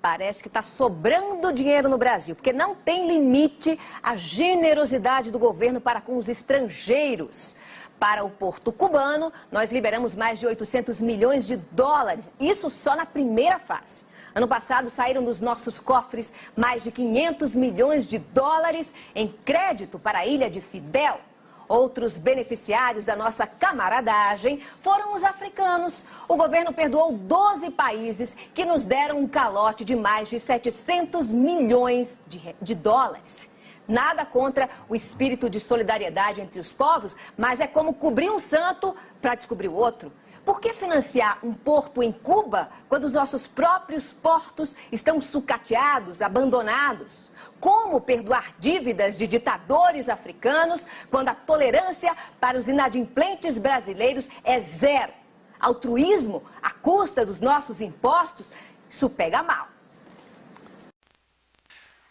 Parece que está sobrando dinheiro no Brasil, porque não tem limite a generosidade do governo para com os estrangeiros. Para o porto cubano, nós liberamos mais de 800 milhões de dólares, isso só na primeira fase. Ano passado saíram dos nossos cofres mais de 500 milhões de dólares em crédito para a ilha de Fidel. Outros beneficiários da nossa camaradagem foram os africanos. O governo perdoou 12 países que nos deram um calote de mais de 700 milhões de dólares. Nada contra o espírito de solidariedade entre os povos, mas é como cobrir um santo para descobrir o outro. Por que financiar um porto em Cuba quando os nossos próprios portos estão sucateados, abandonados? Como perdoar dívidas de ditadores africanos quando a tolerância para os inadimplentes brasileiros é zero? Altruísmo à custa dos nossos impostos, isso pega mal.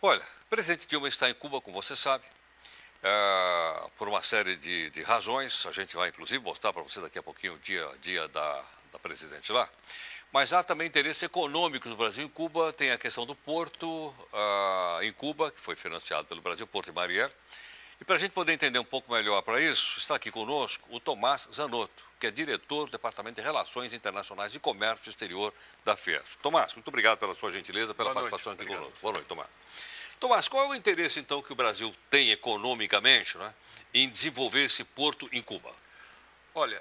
Olha, o presidente Dilma está em Cuba, como você sabe. Por uma série de razões, a gente vai inclusive mostrar para você daqui a pouquinho o dia da presidente lá. Mas há também interesse econômico do Brasil em Cuba, tem a questão do porto em Cuba, que foi financiado pelo Brasil, Porto de Mariel. E para a gente poder entender um pouco melhor para isso, está aqui conosco o Tomás Zanotto, que é diretor do Departamento de Relações Internacionais e Comércio Exterior da Fiesp. Tomás, muito obrigado pela sua gentileza, pela participação aqui conosco. Boa noite, Tomás. Tomás, qual é o interesse, então, que o Brasil tem economicamente, né, em desenvolver esse porto em Cuba? Olha,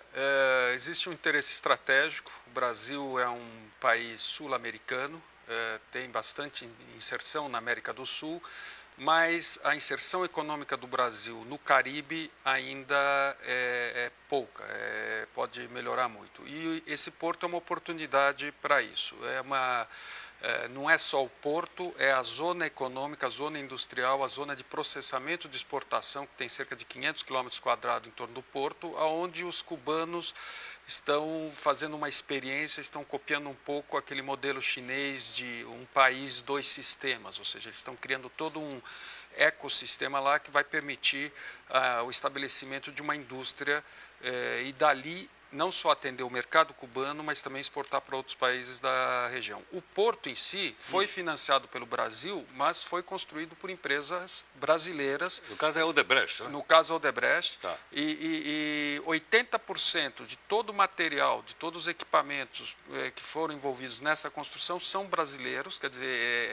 existe um interesse estratégico. O Brasil é um país sul-americano, tem bastante inserção na América do Sul, mas a inserção econômica do Brasil no Caribe ainda é pouca, pode melhorar muito. E esse porto é uma oportunidade para isso. Não é só o porto, é a zona econômica, a zona industrial, a zona de processamento de exportação, que tem cerca de 500 km² em torno do porto, onde os cubanos estão fazendo uma experiência, estão copiando um pouco aquele modelo chinês de um país, dois sistemas, ou seja, eles estão criando todo um ecossistema lá que vai permitir o estabelecimento de uma indústria e dali não só atender o mercado cubano, mas também exportar para outros países da região. O porto em si foi financiado pelo Brasil, mas foi construído por empresas brasileiras. No caso é Odebrecht, né? No caso é Odebrecht. Tá. E 80% de todo o material, de todos os equipamentos que foram envolvidos nessa construção são brasileiros, quer dizer,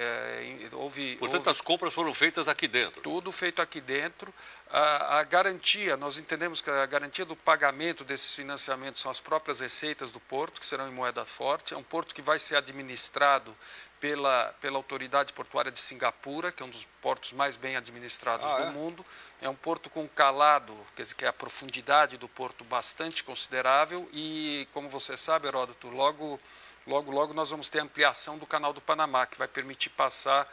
Portanto, as compras foram feitas aqui dentro. Tudo feito aqui dentro. A garantia, nós entendemos que a garantia do pagamento desses financiamentos são as próprias receitas do porto, que serão em moeda forte. É um porto que vai ser administrado pela Autoridade Portuária de Singapura, que é um dos portos mais bem administrados do mundo. É um porto com calado, quer dizer, que é a profundidade do porto bastante considerável. E, como você sabe, Heródoto, logo nós vamos ter a ampliação do Canal do Panamá, que vai permitir passar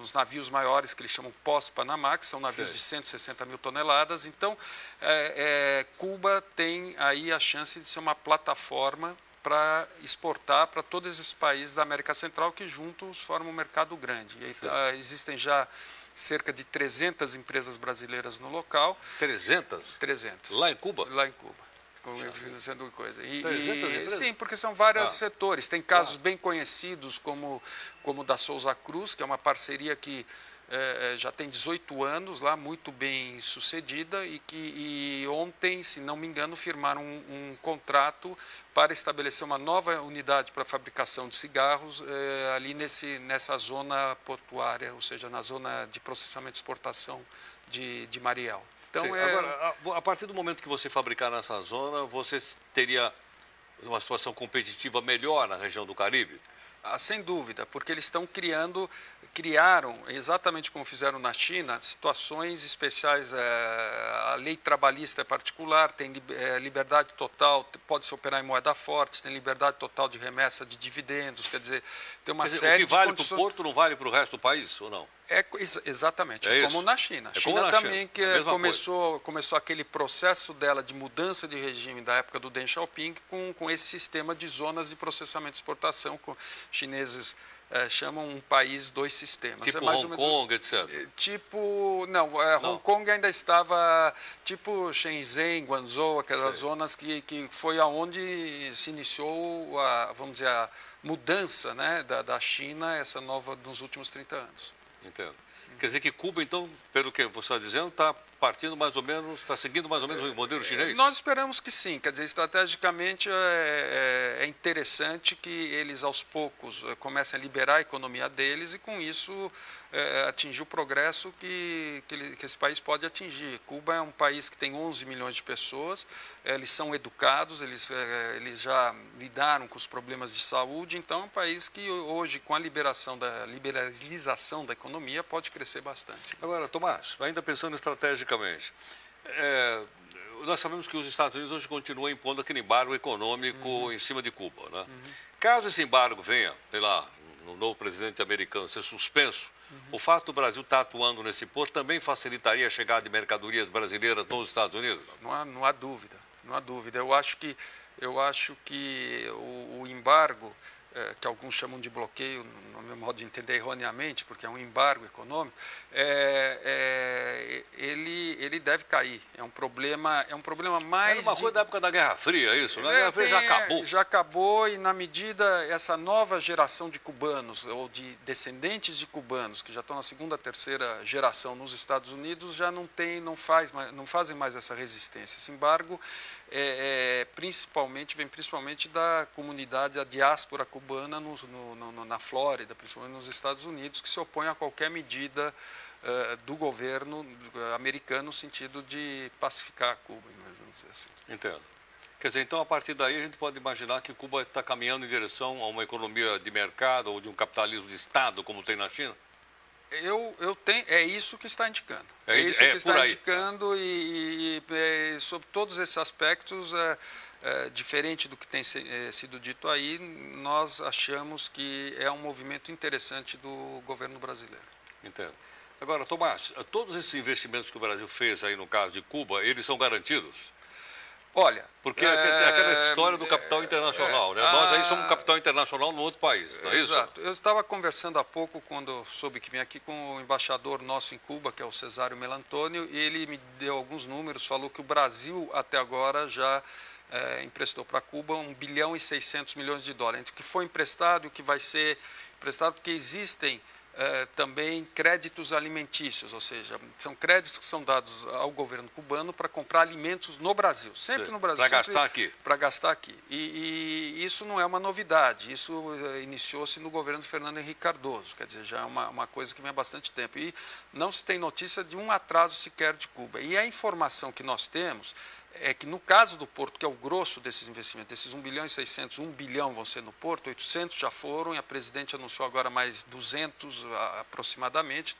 os navios maiores, que eles chamam pós-Panamá, que são navios de 160 mil toneladas. Então, Cuba tem aí a chance de ser uma plataforma para exportar para todos esses países da América Central, que juntos formam um mercado grande. E, existem já cerca de 300 empresas brasileiras no local. 300? 300. Lá em Cuba? Lá em Cuba. Financiando coisa. Sim, porque são vários setores. Tem casos bem conhecidos como da Souza Cruz, que é uma parceria que já tem 18 anos lá, muito bem sucedida, e ontem, se não me engano, firmaram um contrato para estabelecer uma nova unidade para fabricação de cigarros ali nessa zona portuária, ou seja, na zona de processamento e exportação de Mariel. Então, Agora, a partir do momento que você fabricar nessa zona, você teria uma situação competitiva melhor na região do Caribe? Sem dúvida, porque eles criaram, exatamente como fizeram na China, situações especiais. A lei trabalhista é particular, tem liberdade total, pode-se operar em moeda forte, tem liberdade total de remessa de dividendos, quer dizer, tem uma série de condições. O que vale para o porto não vale para o resto do país, ou não? Exatamente, É como isso? na China. A Como China na também China, a mesma começou aquele processo dela de mudança de regime da época do Deng Xiaoping com esse sistema de zonas de processamento e exportação, que os chineses chamam um país, dois sistemas. Tipo mais Hong ou menos, Kong, etc. não, Não. Hong Kong ainda estava tipo Shenzhen, Guangzhou, aquelas Sei. zonas que foi aonde se iniciou vamos dizer, a mudança, né, da China, essa nova dos últimos 30 anos. Entendo. Quer dizer que Cuba, então, pelo que você está dizendo, está partindo mais ou menos, está seguindo mais ou menos o modelo chinês? Nós esperamos que sim, quer dizer, estrategicamente é interessante que eles aos poucos comecem a liberar a economia deles e com isso atingir o progresso que esse país pode atingir. Cuba é um país que tem 11 milhões de pessoas, eles são educados, eles já lidaram com os problemas de saúde, então é um país que hoje, com a liberalização da economia, pode crescer bastante. Agora, Tomás, ainda pensando estrategicamente, nós sabemos que os Estados Unidos hoje continuam impondo aquele embargo econômico em cima de Cuba, né? Caso esse embargo venha, sei lá, no novo presidente americano ser suspenso, o fato do Brasil estar atuando nesse porto também facilitaria a chegada de mercadorias brasileiras nos Estados Unidos? Não há dúvida, não há dúvida. Eu acho que o embargo, que alguns chamam de bloqueio, no meu modo de entender erroneamente, porque é um embargo econômico, ele deve cair. É um problema mais... Era uma coisa da época da Guerra Fria, isso, né? A Guerra Fria já acabou. Já acabou e, na medida, essa nova geração de cubanos, ou de descendentes de cubanos, que já estão na segunda, terceira geração nos Estados Unidos, já não fazem mais essa resistência. Esse embargo vem principalmente da comunidade, da diáspora cubana na Flórida, principalmente nos Estados Unidos, que se opõe a qualquer medida do governo americano no sentido de pacificar Cuba, vamos dizer assim. Entendo. Quer dizer, então, a partir daí, a gente pode imaginar que Cuba está caminhando em direção a uma economia de mercado ou de um capitalismo de Estado, como tem na China? É isso que está indicando. É isso que está indicando e sobre todos esses aspectos, diferente do que tem sido dito aí, nós achamos que é um movimento interessante do governo brasileiro. Entendo. Agora, Tomás, todos esses investimentos que o Brasil fez aí no caso de Cuba, eles são garantidos? Olha... Porque aquela história do capital internacional, né? Nós aí somos um capital internacional no outro país, não é isso? Exato. Eu estava conversando há pouco, quando soube que vim aqui, com o embaixador nosso em Cuba, que é o Cesário Melantônio, e ele me deu alguns números, falou que o Brasil até agora já emprestou para Cuba 1 bilhão e 600 milhões de dólares. Entre o que foi emprestado e o que vai ser emprestado, porque existem também créditos alimentícios, ou seja, são créditos que são dados ao governo cubano para comprar alimentos no Brasil, sempre no Brasil. Para gastar aqui. Para gastar aqui. E isso não é uma novidade, isso iniciou-se no governo de Fernando Henrique Cardoso, quer dizer, já é uma coisa que vem há bastante tempo. E não se tem notícia de um atraso sequer de Cuba. E a informação que nós temos é que no caso do Porto, que é o grosso desses investimentos, desses 1 bilhão e 600, 1 bilhão vão ser no Porto, 800 já foram e a presidente anunciou agora mais 200 aproximadamente,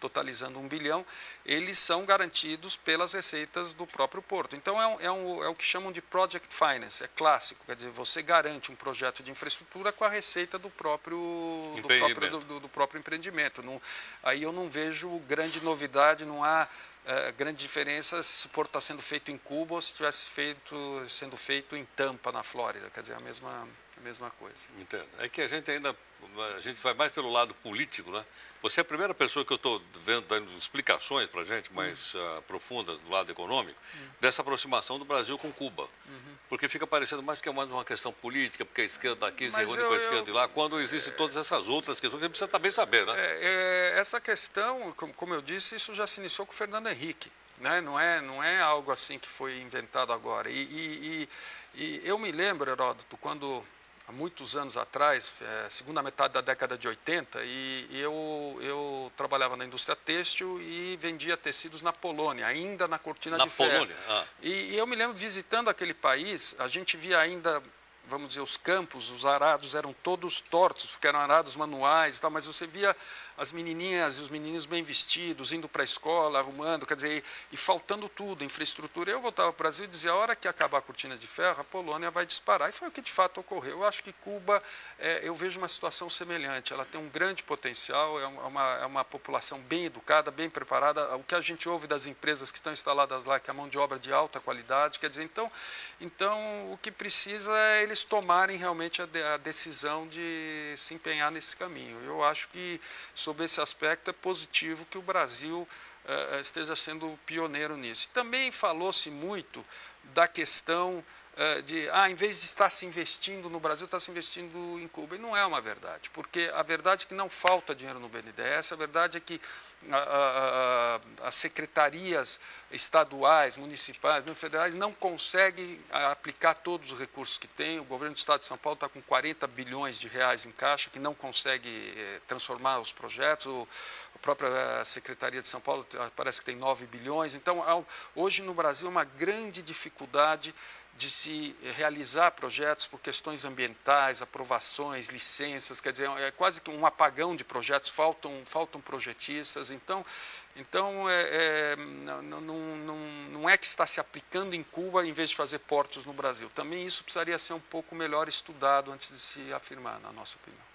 totalizando 1 bilhão, eles são garantidos pelas receitas do próprio Porto. Então é o que chamam de project finance, é clássico, quer dizer, você garante um projeto de infraestrutura com a receita do próprio empreendimento. Aí eu não vejo grande novidade, não há grande diferença se o porto está sendo feito em Cuba ou se estivesse sendo feito em Tampa, na Flórida, quer dizer, a mesma coisa. Entendo. É que a gente vai mais pelo lado político, né? Você é a primeira pessoa que eu estou vendo dando explicações para a gente mais profundas do lado econômico, dessa aproximação do Brasil com Cuba. Porque fica parecendo mais que é mais uma questão política, porque a esquerda daqui se reúne com a esquerda de lá, quando existem todas essas outras questões que a gente precisa também saber, né? Essa questão, como eu disse, isso já se iniciou com o Fernando Henrique, né? Não é algo assim que foi inventado agora. E eu me lembro, Heródoto, quando... há muitos anos atrás, segunda metade da década de 80, e eu trabalhava na indústria têxtil e vendia tecidos na Polônia, ainda na cortina de ferro. Na Polônia? E eu me lembro, visitando aquele país, a gente via ainda vamos dizer, os campos, os arados eram todos tortos, porque eram arados manuais e tal, mas você via as menininhas e os meninos bem vestidos, indo para a escola, arrumando, quer dizer, e faltando tudo, infraestrutura. Eu voltava para o Brasil e dizia, a hora que acabar a cortina de ferro, a Polônia vai disparar. E foi o que de fato ocorreu. Eu acho que Cuba, eu vejo uma situação semelhante. Ela tem um grande potencial, é uma população bem educada, bem preparada. O que a gente ouve das empresas que estão instaladas lá, que é a mão de obra de alta qualidade, quer dizer, então o que precisa é eles tomarem realmente a decisão de se empenhar nesse caminho. Eu acho que, sob esse aspecto, é positivo que o Brasil esteja sendo pioneiro nisso. Também falou-se muito da questão de, em vez de estar se investindo no Brasil, está se investindo em Cuba. E não é uma verdade, porque a verdade é que não falta dinheiro no BNDES, a verdade é que as secretarias estaduais, municipais, federais não conseguem aplicar todos os recursos que tem. O governo do Estado de São Paulo está com 40 bilhões de reais em caixa, que não consegue transformar os projetos. A própria Secretaria de São Paulo parece que tem 9 bilhões. Então, hoje no Brasil, uma grande dificuldade de se realizar projetos por questões ambientais, aprovações, licenças, quer dizer, é quase que um apagão de projetos, faltam projetistas, então não é que está se aplicando em Cuba em vez de fazer portos no Brasil. Também isso precisaria ser um pouco melhor estudado antes de se afirmar, na nossa opinião.